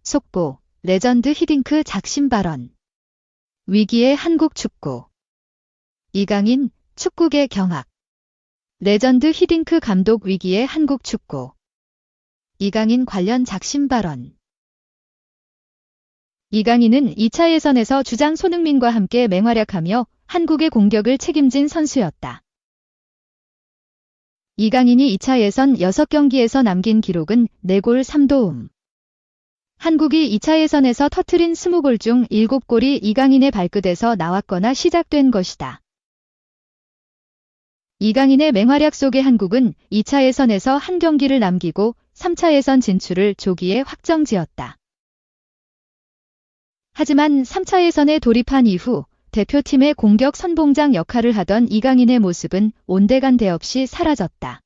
속보, 레전드 히딩크 작심 발언. 위기의 한국 축구. 이강인, 축구계 경악. 레전드 히딩크 감독 위기의 한국 축구. 이강인 관련 작심 발언. 이강인은 2차 예선에서 주장 손흥민과 함께 맹활약하며 한국의 공격을 책임진 선수였다. 이강인이 2차 예선 6경기에서 남긴 기록은 4골 3도움. 한국이 2차 예선에서 터트린 20골 중 7골이 이강인의 발끝에서 나왔거나 시작된 것이다. 이강인의 맹활약 속에 한국은 2차 예선에서 한 경기를 남기고 3차 예선 진출을 조기에 확정지었다. 하지만 3차 예선에 돌입한 이후 대표팀의 공격 선봉장 역할을 하던 이강인의 모습은 온데간데 없이 사라졌다.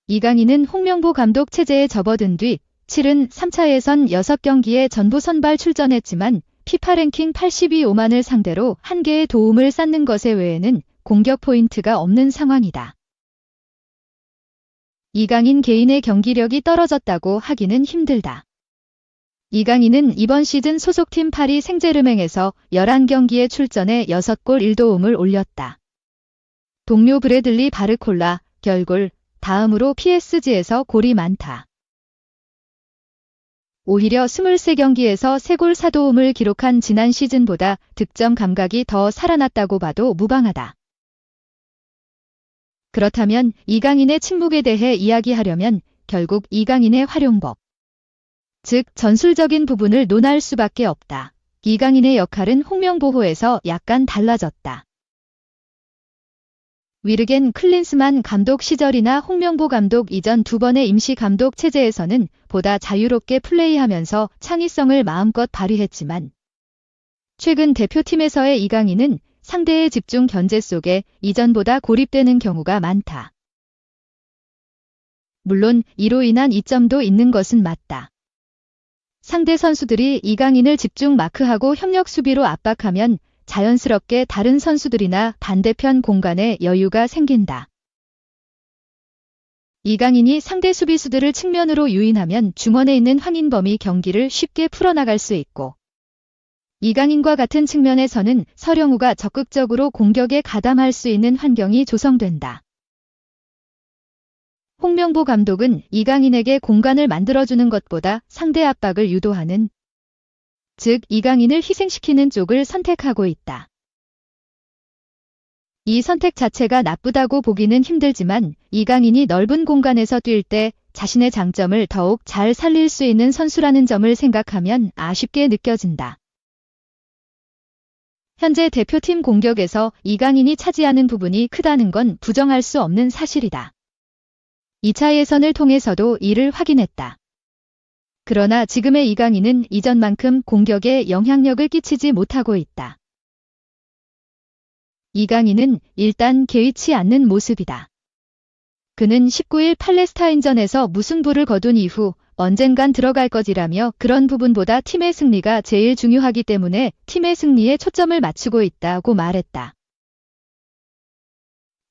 이강인은 홍명보 감독 체제에 접어든 뒤 치른 3차 예선 6경기에 전부 선발 출전했지만 피파 랭킹 82위만을 상대로 한 개의 도움을 쌓는 것에 외에는 공격 포인트가 없는 상황이다. 이강인 개인의 경기력이 떨어졌다고 하기는 힘들다. 이강인은 이번 시즌 소속팀 파리 생제르맹에서 11경기에 출전해 6골 1도움을 올렸다. 동료 브래들리 바르콜라, 결골, 다음으로 PSG에서 골이 많다. 오히려 23경기에서 3골 4도움을 기록한 지난 시즌보다 득점 감각이 더 살아났다고 봐도 무방하다. 그렇다면 이강인의 침묵에 대해 이야기하려면 결국 이강인의 활용법, 즉 전술적인 부분을 논할 수밖에 없다. 이강인의 역할은 홍명보호에서 약간 달라졌다. 위르겐 클린스만 감독 시절이나 홍명보 감독 이전 2번의 임시 감독 체제에서는 보다 자유롭게 플레이하면서 창의성을 마음껏 발휘했지만 최근 대표팀에서의 이강인은 상대의 집중 견제 속에 이전보다 고립되는 경우가 많다. 물론 이로 인한 이점도 있는 것은 맞다. 상대 선수들이 이강인을 집중 마크하고 협력 수비로 압박하면 자연스럽게 다른 선수들이나 반대편 공간에 여유가 생긴다. 이강인이 상대 수비수들을 측면으로 유인하면 중원에 있는 황인범이 경기를 쉽게 풀어나갈 수 있고 이강인과 같은 측면에서는 서령우가 적극적으로 공격에 가담할 수 있는 환경이 조성된다. 홍명보 감독은 이강인에게 공간을 만들어주는 것보다 상대 압박을 유도하는, 즉 이강인을 희생시키는 쪽을 선택하고 있다. 이 선택 자체가 나쁘다고 보기는 힘들지만 이강인이 넓은 공간에서 뛸 때 자신의 장점을 더욱 잘 살릴 수 있는 선수라는 점을 생각하면 아쉽게 느껴진다. 현재 대표팀 공격에서 이강인이 차지하는 부분이 크다는 건 부정할 수 없는 사실이다. 2차 예선을 통해서도 이를 확인했다. 그러나 지금의 이강인은 이전만큼 공격에 영향력을 끼치지 못하고 있다. 이강인은 일단 개의치 않는 모습이다. 그는 19일 팔레스타인전에서 무승부를 거둔 이후 언젠간 들어갈 것이라며 그런 부분보다 팀의 승리가 제일 중요하기 때문에 팀의 승리에 초점을 맞추고 있다고 말했다.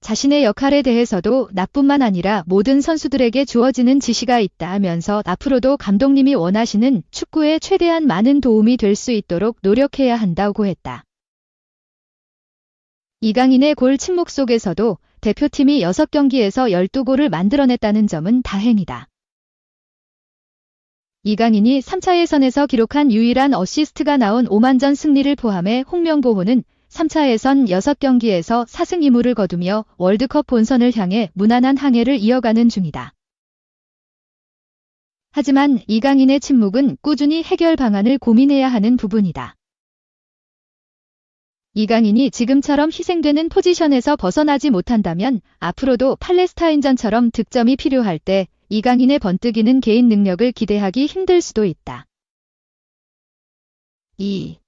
자신의 역할에 대해서도 나뿐만 아니라 모든 선수들에게 주어지는 지시가 있다면서 앞으로도 감독님이 원하시는 축구에 최대한 많은 도움이 될 수 있도록 노력해야 한다고 했다. 이강인의 골 침묵 속에서도 대표팀이 6경기에서 12골을 만들어냈다는 점은 다행이다. 이강인이 3차 예선에서 기록한 유일한 어시스트가 나온 오만전 승리를 포함해 홍명보호는 3차 예선 6경기에서 4승 2무를 거두며 월드컵 본선을 향해 무난한 항해를 이어가는 중이다. 하지만 이강인의 침묵은 꾸준히 해결 방안을 고민해야 하는 부분이다. 이강인이 지금처럼 희생되는 포지션에서 벗어나지 못한다면 앞으로도 팔레스타인전처럼 득점이 필요할 때 이강인의 번뜩이는 개인 능력을 기대하기 힘들 수도 있다. 2.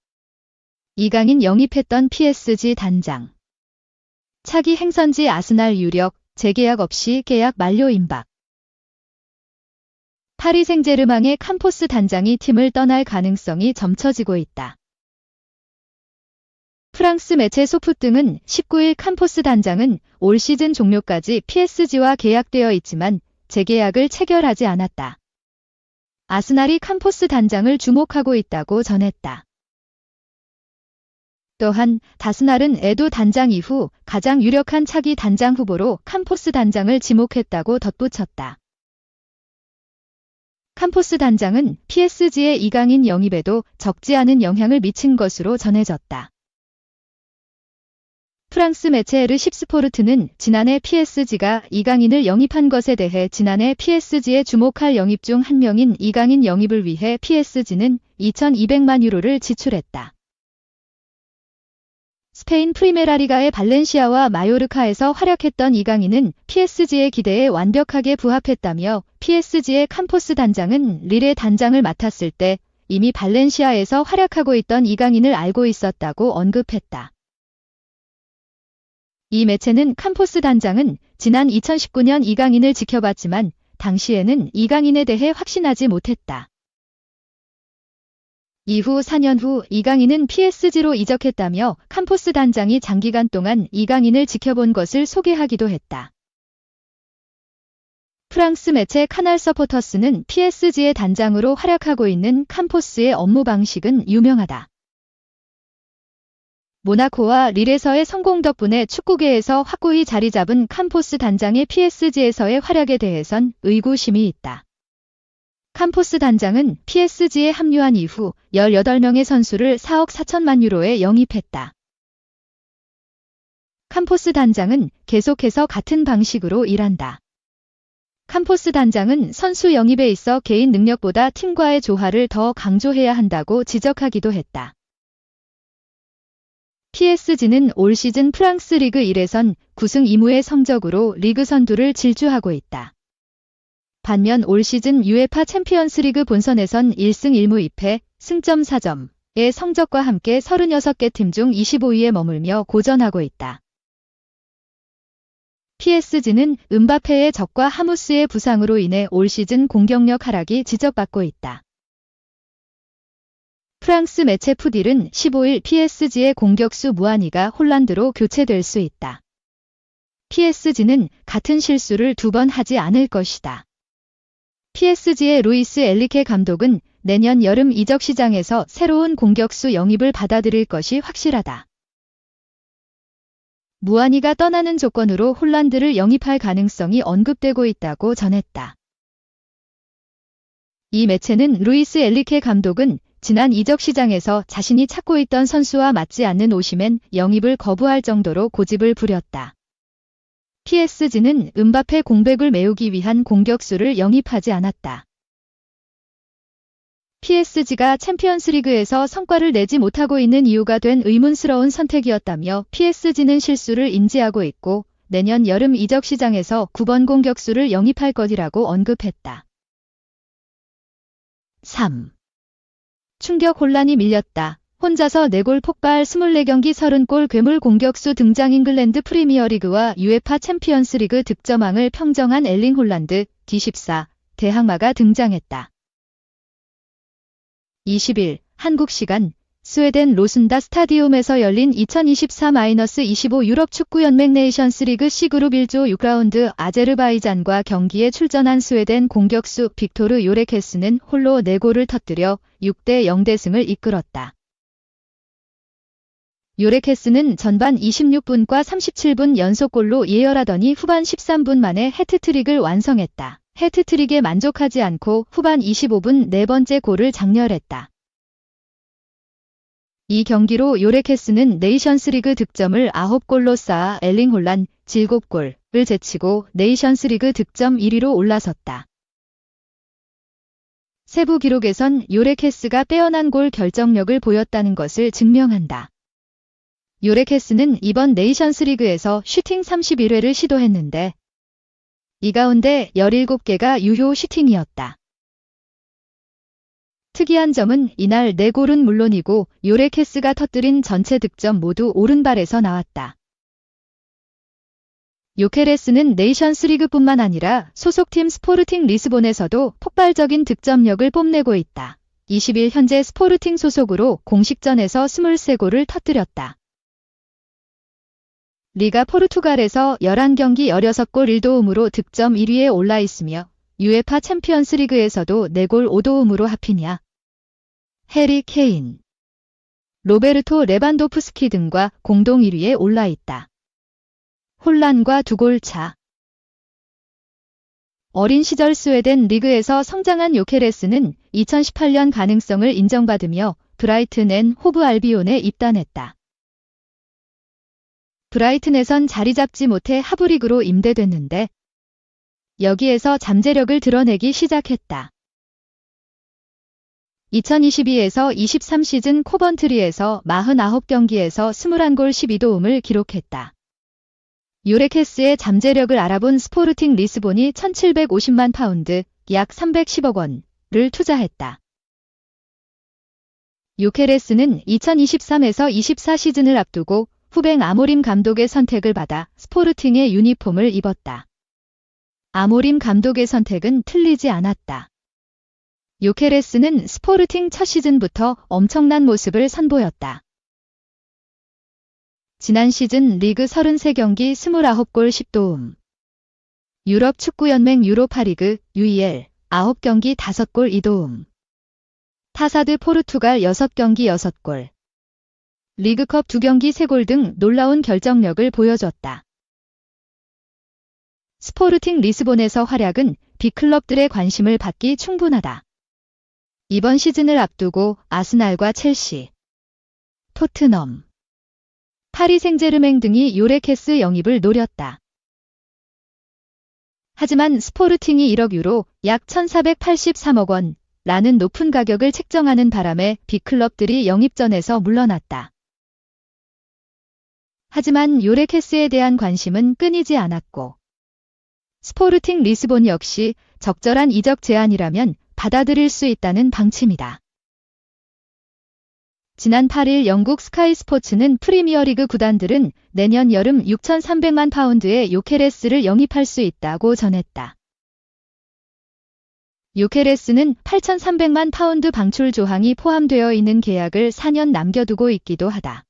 이강인 영입했던 PSG 단장. 차기 행선지 아스날 유력, 재계약 없이 계약 만료 임박. 파리 생제르맹의 캄포스 단장이 팀을 떠날 가능성이 점쳐지고 있다. 프랑스 매체 소프 등은 19일 캄포스 단장은 올 시즌 종료까지 PSG와 계약되어 있지만 재계약을 체결하지 않았다. 아스날이 캄포스 단장을 주목하고 있다고 전했다. 또한 다스날은 에도 단장 이후 가장 유력한 차기 단장 후보로 캄포스 단장을 지목했다고 덧붙였다. 캄포스 단장은 PSG의 이강인 영입에도 적지 않은 영향을 미친 것으로 전해졌다. 프랑스 매체 르 십스포르트는 지난해 PSG가 이강인을 영입한 것에 대해 지난해 PSG에 주목할 영입 중 한 명인 이강인 영입을 위해 PSG는 2,200만 유로를 지출했다. 스페인 프리메라리가의 발렌시아와 마요르카에서 활약했던 이강인은 PSG의 기대에 완벽하게 부합했다며 PSG의 캄포스 단장은 릴의 단장을 맡았을 때 이미 발렌시아에서 활약하고 있던 이강인을 알고 있었다고 언급했다. 이 매체는 캄포스 단장은 지난 2019년 이강인을 지켜봤지만 당시에는 이강인에 대해 확신하지 못했다. 이후 4년 후 이강인은 PSG로 이적했다며 캄포스 단장이 장기간 동안 이강인을 지켜본 것을 소개하기도 했다. 프랑스 매체 카날 서포터스는 PSG의 단장으로 활약하고 있는 캄포스의 업무 방식은 유명하다. 모나코와 릴에서의 성공 덕분에 축구계에서 확고히 자리 잡은 캄포스 단장의 PSG에서의 활약에 대해선 의구심이 있다. 캄포스 단장은 PSG에 합류한 이후 18명의 선수를 4억 4천만 유로에 영입했다. 캄포스 단장은 계속해서 같은 방식으로 일한다. 캄포스 단장은 선수 영입에 있어 개인 능력보다 팀과의 조화를 더 강조해야 한다고 지적하기도 했다. PSG는 올 시즌 프랑스 리그 1에선 9승 2무의 성적으로 리그 선두를 질주하고 있다. 반면 올 시즌 UEFA 챔피언스리그 본선에선 1승 1무 2패, 승점 4점의 성적과 함께 36개 팀 중 25위에 머물며 고전하고 있다. PSG는 음바페의 적과 하무스의 부상으로 인해 올 시즌 공격력 하락이 지적받고 있다. 프랑스 매체 푸딜은 15일 PSG의 공격수 무아니가 홀란드로 교체될 수 있다. PSG는 같은 실수를 2번 하지 않을 것이다. PSG의 루이스 엘리케 감독은 내년 여름 이적 시장에서 새로운 공격수 영입을 받아들일 것이 확실하다. 무아니가 떠나는 조건으로 홀란드를 영입할 가능성이 언급되고 있다고 전했다. 이 매체는 루이스 엘리케 감독은 지난 이적 시장에서 자신이 찾고 있던 선수와 맞지 않는 오시멘 영입을 거부할 정도로 고집을 부렸다. PSG는 음바페 공백을 메우기 위한 공격수를 영입하지 않았다. PSG가 챔피언스리그에서 성과를 내지 못하고 있는 이유가 된 의문스러운 선택이었다며 PSG는 실수를 인지하고 있고 내년 여름 이적 시장에서 9번 공격수를 영입할 것이라고 언급했다. 3. 충격 혼란이 밀렸다. 혼자서 4골 폭발 24경기 30골 괴물 공격수 등장. 잉글랜드 프리미어리그와 UEFA 챔피언스리그 득점왕을 평정한 엘링 홀란드 D14 대항마가 등장했다. 20일 한국 시간 스웨덴 로순다 스타디움에서 열린 2024-25 유럽 축구연맹 네이션스리그 C그룹 1조 6라운드 아제르바이잔과 경기에 출전한 스웨덴 공격수 빅토르 요레케스는 홀로 4골을 터뜨려 6대 0대승을 이끌었다. 요레케스는 전반 26분과 37분 연속골로 예열하더니 후반 13분 만에 해트트릭을 완성했다. 해트트릭에 만족하지 않고 후반 25분 4번째 골을 장렬했다. 이 경기로 요레케스는 네이션스리그 득점을 9골로 쌓아 엘링 홀란 7골을 제치고 네이션스리그 득점 1위로 올라섰다. 세부 기록에선 요레케스가 빼어난 골 결정력을 보였다는 것을 증명한다. 요레케스는 이번 네이션스리그에서 슈팅 31회를 시도했는데 이 가운데 17개가 유효 슈팅이었다. 특이한 점은 이날 4골은 물론이고 요레케스가 터뜨린 전체 득점 모두 오른발에서 나왔다. 요케레스는 네이션스리그뿐만 아니라 소속팀 스포르팅 리스본에서도 폭발적인 득점력을 뽐내고 있다. 20일 현재 스포르팅 소속으로 공식전에서 23골을 터뜨렸다. 리가 포르투갈에서 11경기 16골 1도움으로 득점 1위에 올라 있으며 UEFA 챔피언스 리그에서도 4골 5도움으로 합히냐. 해리 케인, 로베르토 레반도프스키 등과 공동 1위에 올라 있다. 혼란과 2골 차. 어린 시절 스웨덴 리그에서 성장한 요케레스는 2018년 가능성을 인정받으며 브라이튼 앤 호브 알비온에 입단했다. 브라이튼에선 자리 잡지 못해 하브리그로 임대됐는데 여기에서 잠재력을 드러내기 시작했다. 2022에서 23 시즌 코번트리에서 49경기에서 21골 12도움을 기록했다. 요레케스의 잠재력을 알아본 스포르팅 리스본이 1750만 파운드, 약 310억 원을 투자했다. 요케레스는 2023에서 24 시즌을 앞두고 후배 아모림 감독의 선택을 받아 스포르팅의 유니폼을 입었다. 아모림 감독의 선택은 틀리지 않았다. 요케레스는 스포르팅 첫 시즌부터 엄청난 모습을 선보였다. 지난 시즌 리그 33경기 29골 10도움. 유럽 축구연맹 유로파리그 UEL 9경기 5골 2도움. 타사드 포르투갈 6경기 6골. 리그컵 2경기 3골 등 놀라운 결정력을 보여줬다. 스포르팅 리스본에서 활약은 빅클럽들의 관심을 받기 충분하다. 이번 시즌을 앞두고 아스날과 첼시, 토트넘, 파리 생제르맹 등이 요레케스 영입을 노렸다. 하지만 스포르팅이 1억 유로, 약 1483억 원라는 높은 가격을 책정하는 바람에 빅클럽들이 영입전에서 물러났다. 하지만 요레케스에 대한 관심은 끊이지 않았고 스포르팅 리스본 역시 적절한 이적 제안이라면 받아들일 수 있다는 방침이다. 지난 8일 영국 스카이 스포츠는 프리미어리그 구단들은 내년 여름 6,300만 파운드의 요케레스를 영입할 수 있다고 전했다. 요케레스는 8,300만 파운드 방출 조항이 포함되어 있는 계약을 4년 남겨두고 있기도 하다.